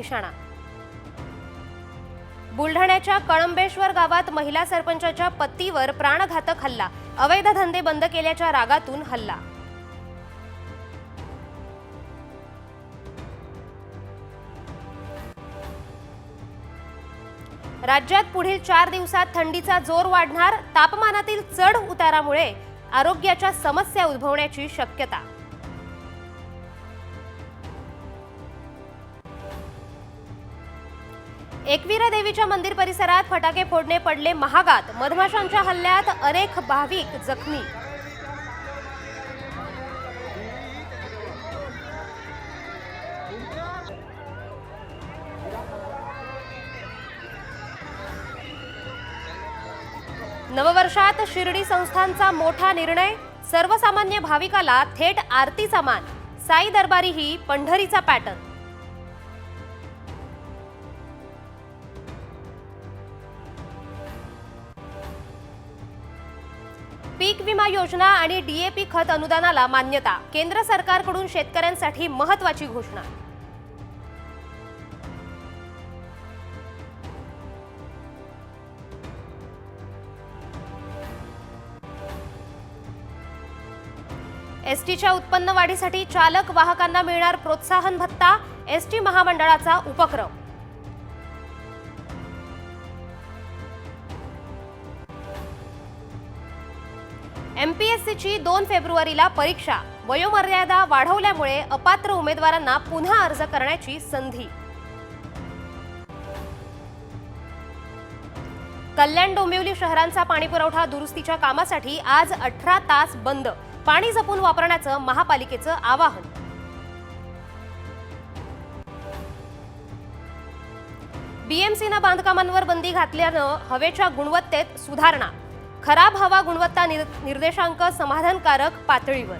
निशाणा। बुलढाण्याच्या कळंबेश्वर गावात महिला सरपंचाच्या पतीवर प्राणघातक हल्ला, अवैध धंदे बंद केल्याच्या रागातून हल्ला। राज्यात पुढील 4 दिवसात थंडीचा जोर वाढणार, तापमानातील चढ उतारामुळे आरोग्याच्या समस्या उद्भवण्याची शक्यता। एकविरा देवीच्या मंदिर परिसरात फटाके फोडणे पडले महागात, मधमाशांच्या हल्ल्यात अनेक भाविक जखमी। नववर्षात शिर्डी संस्थानचा मोठा निर्णय, सर्वसामान्य भाविकाला थेट आरतीचा मान, साई दरबारी ही पंढरीचा पॅटर्न। पीक विमा योजना आणि डीएपी खत अनुदानाला मान्यता, केंद्र सरकारकडून शेतकऱ्यांसाठी महत्त्वाची घोषणा। एसटीच्या उत्पन्न वाढीसाठी चालक वाहकांना मिळणार प्रोत्साहन भत्ता, एसटी महामंडळाचा उपक्रम। एमपीएससीची 2 फेब्रुवारीला परीक्षा, वयोमर्यादा वाढवल्यामुळे अपात्र उमेदवारांना पुन्हा अर्ज करण्याची संधी। कल्याण डोंबिवली शहरांचा पाणीपुरवठा दुरुस्तीच्या कामासाठी आज 18 तास बंद, पाणी जपून वापरण्याचं महापालिकेचं आवाहन। बीएमसीनं बांधकामांवर बंदी घातल्यानं हवेच्या गुणवत्तेत सुधारणा, खराब हवा गुणवत्ता निर्देशांक समाधानकारक पातळीवर।